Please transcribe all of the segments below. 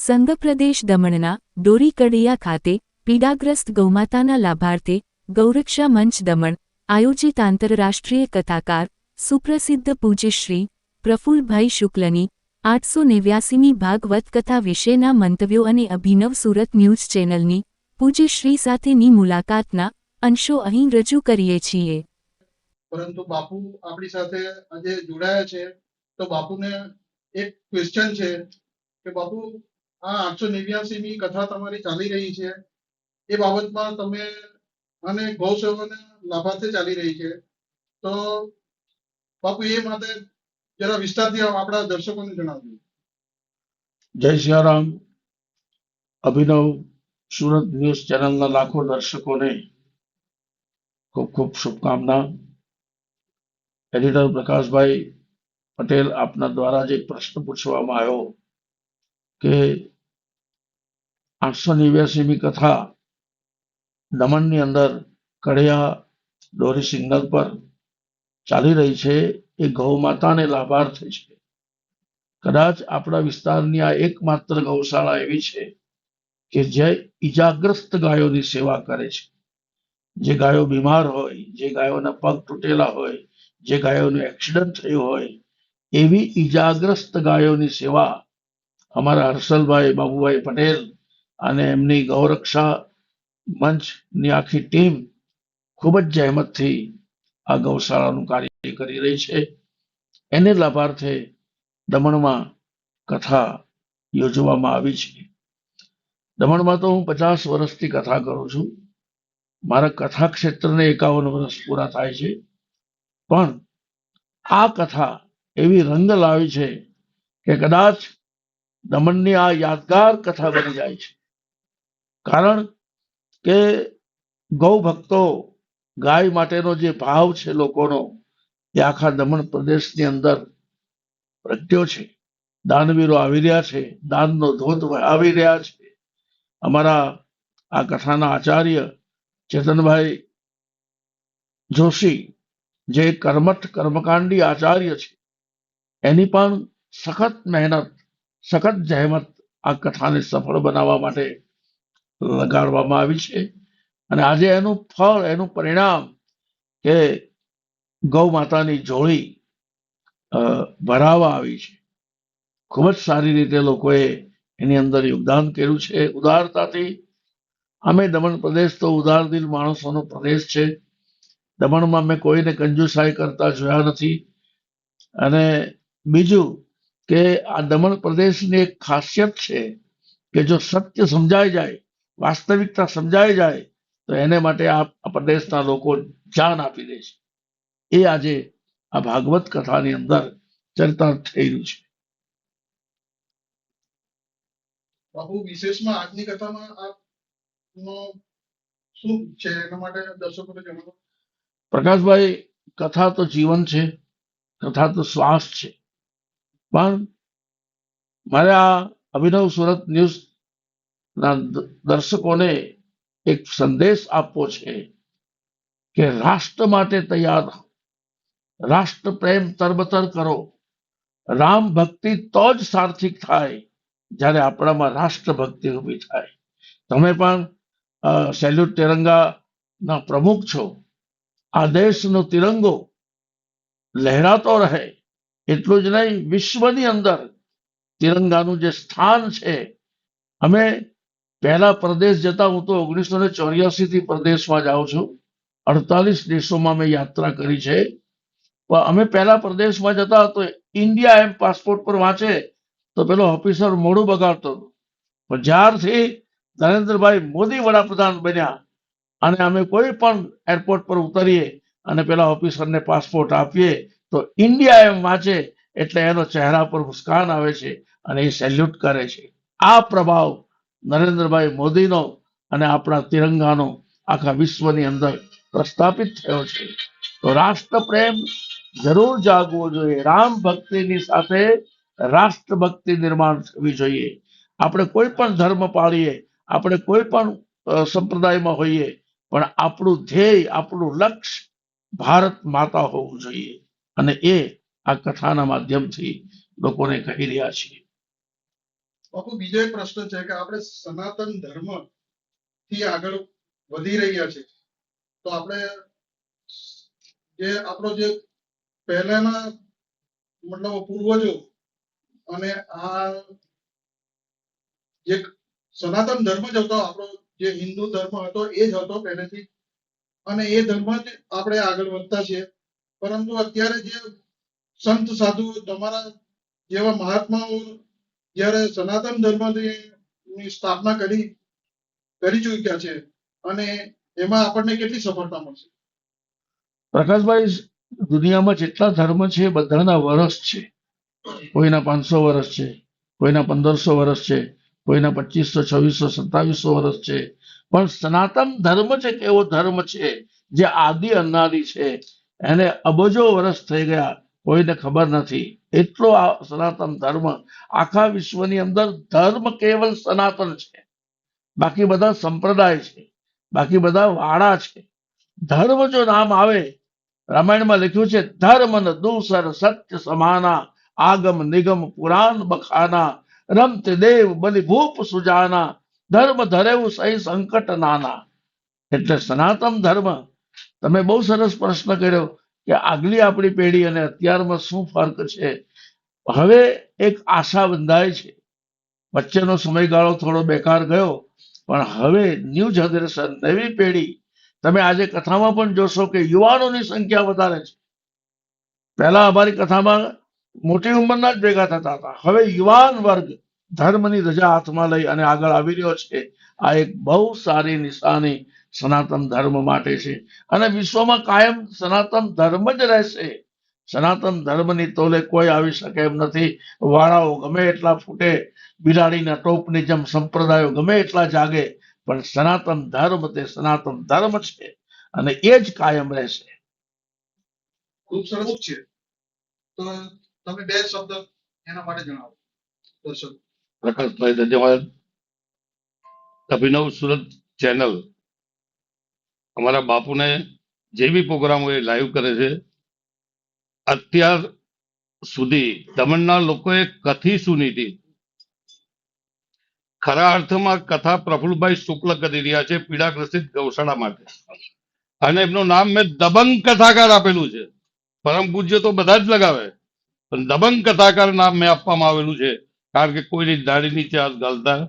સંઘપ્રદેશ દમણના ડોરીકડિયા ખાતે પીડાગ્રસ્ત ગૌમાતાના લાભાર્થે ગૌરક્ષા મંચ દમણ આયોજિત આંતરરાષ્ટ્રીય કથાકાર સુપ્રસિદ્ધ પૂજ્ય શ્રી પ્રફુલ્લભાઈ શુક્લની 889મી ભાગવત કથા વિશેના મંતવ્યો અને અભિનવ સુરત ન્યૂઝ ચેનલની પૂજ્ય શ્રી સાથેની મુલાકાતના અંશો અહીં રજૂ કરીએ છીએ. પરંતુ બાપુ આપણી સાથે આજે જોડાયા છે તો બાપુને એક ક્વેશ્ચન છે કે બાપુ આ 889મી કથા તમારી ચાલી રહી છે એ બાબતમાં તમે અને ગૌ સેવાને લાભાર્થે ચાલી રહી છે તો બાપુ એ માટે જરા વિસ્તારથી આપણા દર્શકોને જણાવજો. જય સિયારામ. અભિનવ સુરત ન્યૂઝ ચેનલના લાખો દર્શકોને ખૂબ ખૂબ શુભકામના. એડિટર પ્રકાશભાઈ પટેલ, આપના દ્વારા જે પ્રશ્ન પૂછવામાં આવ્યો કે 889મી કથા દમણની અંદર કડિયા ડોરી સિગ્નલ પર ચાલી રહી છે, એ ગૌ માતાને લાભાર્થે છે. કદાચ આપણા વિસ્તારની આ એકમાત્ર ગૌશાળા એવી છે કે જે ઈજાગ્રસ્ત ગાયોની સેવા કરે છે. જે ગાયો બીમાર હોય, જે ગાયોના પગ તૂટેલા હોય, જે ગાયોનું એક્સિડન્ટ થયું હોય, એવી ઈજાગ્રસ્ત ગાયોની સેવા અમારા હર્ષલભાઈ બાબુભાઈ પટેલ અને એમની ગૌરક્ષા મંચની આખી ટીમ ખૂબ જ જહેમતથી આ ગૌશાળાનું કાર્ય કરી રહી છે. એને લાભાર્થે દમણમાં કથા યોજવામાં આવી છે. દમણમાં તો હું 50 વર્ષથી કથા કરું છું. મારા કથા ક્ષેત્રને 51 વર્ષ પૂરા થાય છે. પણ આ કથા એવી રંગ લાવી છે કે કદાચ દમણની આ યાદગાર કથા બની જાય છે. કારણ કે ગૌ ભક્તો, ગાય માટેનો જે ભાવ છે લોકોનો, એ આખા દમણ પ્રદેશની અંદર પ્રગટ્યો છે. દાનવીરો આવી રહ્યા છે, દાનનો ધોધ વહાવી રહ્યા છે. અમારા આ કથાના આચાર્ય ચેતનભાઈ જોશી, જે કર્મઠ કર્મકાંડી આચાર્ય છે, એની પણ સખત મહેનત, સખત જહેમત આ કથાને સફળ બનાવવા માટે લગાડવામાં આવી છે. અને આજે એનું ફળ, એનું પરિણામ કે ગૌ માતાની જોડી ભરાવા આવી છે. ખૂબ જ સારી રીતે લોકોએ એની અંદર યોગદાન કર્યું છે, ઉદારતાથી. અમે દમણ પ્રદેશ તો ઉદાર દિલ માણસોનો પ્રદેશ છે. દમણમાં મેં કોઈને કંજુસાઈ કરતા જોયા નથી. અને બીજું કે આ દમણ પ્રદેશની એક ખાસિયત છે કે જો સત્ય સમજાઈ જાય, વાસ્તવિકતા સમજાઈ જાય, તો એને માટે આ પ્રદેશના લોકો જાન આપી દે છે. એ આજે આ ભાગવત કથાની અંદર ચરિતાર્થ થઈ રહ્યું છે. બાપુ વિશેષમાં આજની કથામાં આપનો શું છે એના માટે દર્શકોને જણાવો. પ્રકાશભાઈ, કથા તો જીવન છે, કથા તો શ્વાસ છે. પણ મારે આ અભિનવ સુરત ન્યૂઝ ના દર્શકોને એક સંદેશ આપવો છે કે રાષ્ટ્ર માટે તૈયાર રહો, રાષ્ટ્ર પ્રેમ તરબતર કરો. રામ ભક્તિ તો જ સાર્થિક થાય જ્યારે આપણામાં રાષ્ટ્ર ભક્તિ ઊભી થાય. તમે પણ સેલ્યુટ તિરંગાના પ્રમુખ છો. આ દેશનો તિરંગો લહેરાતો રહે. એટલું જ નહીં, વિશ્વની અંદર તિરંગાનું જે સ્થાન છે, અમે પહેલા પ્રદેશ જતા, હું તો 1984 થી પ્રદેશમાં જાઉં છું. 48 દેશોમાં મેં યાત્રા કરી છે. પણ અમે પહેલા પ્રદેશમાં જતા તો ઇન્ડિયા એમ પાસપોર્ટ પર વાંચે તો પેલો ઓફિસર મોઢું બગાડતો હતો. પણ જ્યારથી નરેન્દ્રભાઈ મોદી વડાપ્રધાન બન્યા અને અમે કોઈ પણ એરપોર્ટ પર ઉતરીએ અને પેલા ઓફિસરને પાસપોર્ટ આપીએ તો ઇન્ડિયા એમ વાંચે એટલે એનો ચહેરા પર મુસ્કાન આવે છે અને એ સેલ્યુટ કરે છે. આ પ્રભાવ નરેન્દ્રભાઈ મોદીનો અને આપણા તિરંગાનો આખા વિશ્વની અંદર પ્રસ્થાપિત થયો છે. તો રાષ્ટ્ર પ્રેમ જરૂર જાગવો જોઈએ. રામ ભક્તિની સાથે રાષ્ટ્ર ભક્તિ નિર્માણ થવી જોઈએ. આપણે કોઈ પણ ધર્મ પાળીએ, આપણે કોઈ પણ સંપ્રદાયમાં હોઈએ, પણ આપણું ધ્યેય, આપણું લક્ષ્ય ભારત માતા હોવું જોઈએ. અને એ આ કથાના માધ્યમથી લોકોને કહી રહ્યા છીએ. બાપુ બીજો એક પ્રશ્ન છે કે આપણે સનાતન ધર્મ થી આગળ વધી રહ્યા છે, તો આપણે જે આપણો જે પહેલાના મતલબ પૂર્વજો અને આ જે સનાતન ધર્મ જ હતો, આપણો જે હિન્દુ ધર્મ હતો એ જ હતો પહેલેથી, અને એ ધર્મ જ આપણે આગળ વધતા છીએ. પરંતુ અત્યારે જે સંત સાધુ તમારા જેવા મહાત્માઓ જ્યારે સનાતન ધર્મની સ્થાપના કરી ચૂક્યા છે, અને એમાં આપણને કેટલી સફળતા મળશે? પ્રકાશભાઈ, દુનિયામાં જેટલા ધર્મ છે એ બધાના વર્ષ છે. કોઈના 500 વર્ષ છે, કોઈના 1500 વર્ષ છે, કોઈના 2500, 2600, 2700 વર્ષ છે. પણ સનાતન ધર્મ જ એક એવો ધર્મ છે જે આદિ અનાદિ છે. એને અબજો વર્ષ થઈ ગયા, કોઈને ખબર નથી. એટલો આ સનાતન ધર્મ આખા વિશ્વની અંદર ધર્મ કેવલ સનાતન છે. બાકી બધા સંપ્રદાય છે, બાકી બધા વાળા છે. ધર્મ જો નામ આવે, રામાયણમાં લખ્યું છે, ધર્મ ન દૂસર સત્ય સમાના, આગમ નિગમ પુરાણ બખાના, રમત દેવ બલિ ભૂપ સુજાના, ધર્મ ધરેવું સહી સંકટ નાના. એટલે સનાતન ધર્મ, તમે બહુ સરસ પ્રશ્ન કર્યો કે આગલી આપણી પેઢી અને અત્યારમાં શું ફર્ક છે. હવે એક આશા બંધાય છે. વચ્ચેનો સમયગાળો થોડો બેકાર ગયો, પણ હવે ન્યૂ જનરેશન, નવી પેઢી, તમે આજે કથામાં પણ જોશો કે યુવાનોની સંખ્યા વધારે છે. પહેલા અમારી કથામાં મોટી ઉંમરના જ ભેગા થતા હતા. હવે યુવાન વર્ગ ધર્મની ધજા હાથમાં લઈ અને આગળ આવી રહ્યો છે. આ એક બહુ સારી નિશાની સનાતન ધર્મ માટે છે, અને વિશ્વમાં કાયમ સનાતન ધર્મ જ રહેશે. સનાતન ધર્મની તોલે કોઈ આવી શકે એમ નથી. વાળાઓ ગમે એટલા ફૂટે, બિલાડીના ટોપની જેમ સંપ્રદાયો ગમે એટલા જાગે, પણ સનાતન ધર્મ તે સનાતન ધર્મ છે, અને એ જ કાયમ રહેશે. ખૂબ સરસ છે. તો તમે બે શબ્દ એના માટે જણાવો દર્શક. પ્રકાશભાઈ, ધન્યવાદ. અભિનવ સુરત ચેનલ અમારા બાપુને જે બી પ્રોગ્રામો એ લાઈવ કરે છે. અત્યાર સુધી દમણના લોકોએ કથી સુની હતી. ખરા અર્થમાં કથા પ્રફુલભાઈ શુક્લ કરી રહ્યા છે પીડાગ્રસ્ત ગૌશાળા માટે, અને એમનું નામ મેં દબંગ કથાકાર આપેલું છે. પરમ પૂજ્ય તો બધા જ લગાવે, પણ દબંગ કથાકાર નામ મેં આપવામાં આવેલું છે, કારણ કે કોઈની દાઢી નીચે હાથ ગાલતા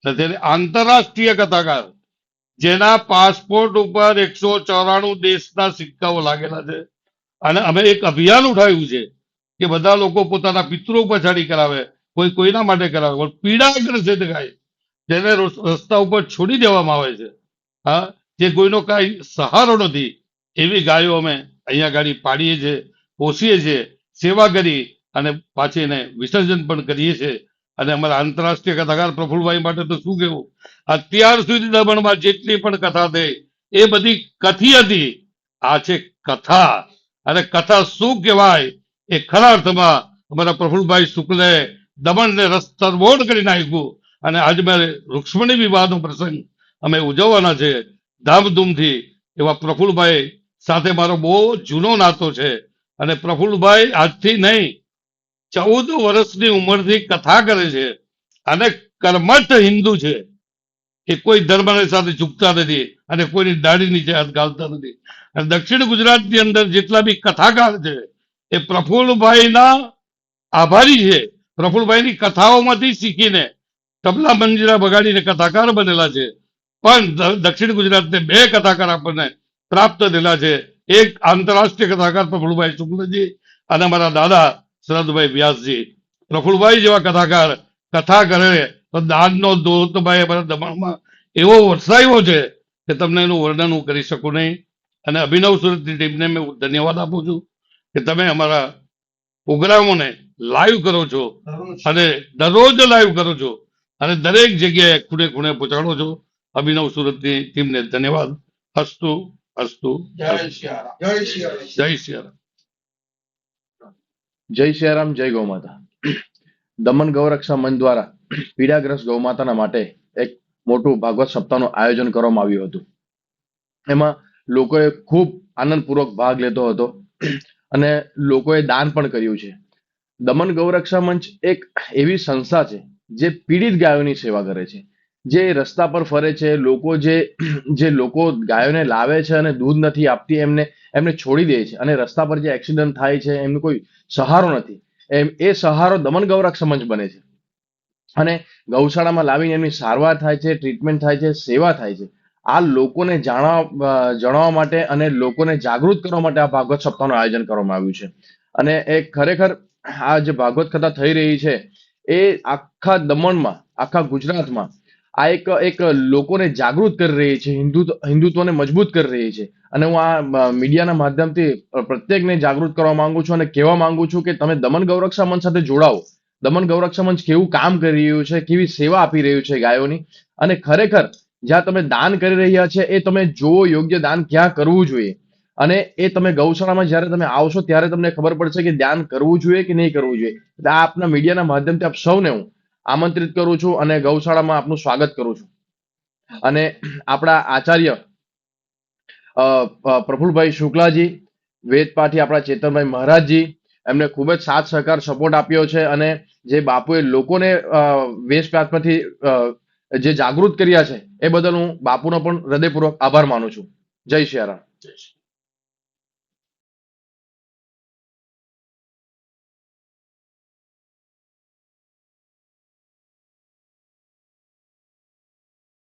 નથી. આંતરરાષ્ટ્રીય કથાકાર, જેના પાસપોર્ટ ઉપર 194 દેશના સિક્કાઓ લાગેલા છે. અને અમે એક અભિયાન ઉઠાવ્યું છે કે બધા લોકો પોતાના પિતૃ પછાડી કરાવે, કોઈ કોઈના માટે કરાવે, પણ પીડાગ્રસ્ત ગાય જેને રસ્તા ઉપર છોડી દેવામાં આવે છે, હા, જે કોઈનો કાંઈ સહારો નથી, એવી ગાયો અમે અહીંયા ગાડી પાડીએ છીએ, પોષીએ છીએ, સેવા કરી અને પાછી એને વિસર્જન પણ કરીએ છીએ. અને અમારા આંતરરાષ્ટ્રીય કથાકાર પ્રફુલભાઈ માટે તો શું કહેવું. અત્યાર સુધી દમણમાં જેટલી પણ કથા થઈ એ બધી કથી હતી. આ છે કથા, અને કથા શું કહેવાય એ ખરા અર્થમાં અમારા પ્રફુલભાઈ શુક્લે દમણને રસ્તરબોળ કરી નાખ્યું. અને આજ મેં રૂક્ષ્મણી વિવાહનો પ્રસંગ અમે ઉજવવાના છે ધામધૂમથી. એવા પ્રફુલભાઈ સાથે મારો બહુ જૂનો નાતો છે, અને પ્રફુલભાઈ આજથી નહીં 14 વર્ષની ઉંમરથી કથા કરે છે, અને કર્મઠ હિન્દુ છે. એ કોઈ ધર્મની સાથે ચૂકતા નથી, અને કોઈની દાઢી નીચે હાથ ગાલતા નથી. અને દક્ષિણ ગુજરાતની અંદર જેટલા બી કથાકાર છે એ પ્રફુલભાઈના આભારી છે. પ્રફુલભાઈની કથાઓમાંથી શીખીને તબલા મંજીરા બગાડીને કથાકાર બનેલા છે. પણ દક્ષિણ ગુજરાતને 2 કથાકાર આપણને પ્રાપ્ત થયેલા છે. એક આંતરરાષ્ટ્રીય કથાકાર પ્રફુલભાઈ શુક્લજી, અને અમારા દાદા શરદભાઈ વ્યાસજી. પ્રફુલભાઈ જેવા કથાકાર કથા કરે તો દાનનો દોત ભાઈ અમારા દમણમાં એવો વરસાયો છે કે તમને એનું વર્ણન હું કરી શકું નહીં. અને અભિનવ સુરતની ટીમને મેં ધન્યવાદ આપું છું કે તમે અમારા પ્રોગ્રામોને લાઈવ કરો છો, અને દરરોજ લાઈવ કરો છો, અને દરેક જગ્યાએ ખૂણે ખૂણે પહોંચાડો છો. અભિનવ સુરતની ટીમને ધન્યવાદ. અસ્તુ અસ્તુ. જય સિયારામ. જય સિયારામ. જય સિયારામ. જય સિયારામ, જય ગૌ માતા. દમણ ગૌરક્ષા મંચ દ્વારા પીડાગ્રસ્ત ગૌમાતાના માટે એક મોટું ભાગવત સપ્તાહનું આયોજન કરવામાં આવ્યું હતું. એમાં લોકોએ ખૂબ આનંદપૂર્વક ભાગ લેતો હતો, અને લોકોએ દાન પણ કર્યું છે. દમણ ગૌરક્ષા મંચ એક એવી સંસ્થા છે જે પીડિત ગાયોની સેવા કરે છે, જે રસ્તા પર ફરે છે, જે લોકો ગાયોને લાવે છે અને દૂધ નથી આપતી, એમને છોડી દે છે, અને રસ્તા પર જે એક્સિડન્ટ થાય છે એમનો કોઈ સહારો નથી, એ સહારો દમન ગૌરક્ષ મંચ બને છે. અને ગૌશાળામાં લાવીને એમની સારવાર થાય છે, ટ્રીટમેન્ટ થાય છે, સેવા થાય છે. આ લોકોને જણાવવા માટે અને લોકોને જાગૃત કરવા માટે આ ભાગવત સપ્તાહનું આયોજન કરવામાં આવ્યું છે. અને એ ખરેખર આ જે ભાગવત કથા થઈ રહી છે એ આખા દમણમાં, આખા ગુજરાતમાં આ એક લોકોને જાગૃત કરી રહી છે, હિન્દુત્વને મજબૂત કરી રહી છે. અને હું આ મીડિયાના માધ્યમથી પ્રત્યેકને જાગૃત કરવા માંગુ છું અને કહેવા માંગુ છું કે તમે દમન ગૌરક્ષા મંચ સાથે જોડાઓ. દમન ગૌરક્ષા મંચ કેવું કામ કરી રહ્યું છે, કેવી સેવા આપી રહ્યું છે ગાયોની, અને ખરેખર જ્યાં તમે દાન કરી રહ્યા છે એ તમે જુઓ યોગ્ય દાન ક્યાં કરવું જોઈએ. અને એ તમે ગૌશાળામાં જ્યારે તમે આવશો ત્યારે તમને ખબર પડશે કે દાન કરવું જોઈએ કે નહીં કરવું જોઈએ. એટલે આ આપના મીડિયાના માધ્યમથી આપ સૌને હું આમંત્રિત કરું છું અને ગૌશાળામાં આપનું સ્વાગત કરું છું. અને આપણા આચાર્ય પ્રફુલભાઈ શુક્લાજી, વેદપાઠી આપણા ચેતનભાઈ મહારાજજી, એમને ખૂબ જ સાથ સહકાર સપોર્ટ આપ્યો છે. અને જે બાપુએ લોકોને વેસ્ટ પરથી જે જાગૃત કર્યા છે એ બદલ હું બાપુનો પણ હૃદયપૂર્વક આભાર માનું છું. જય સિયારામ.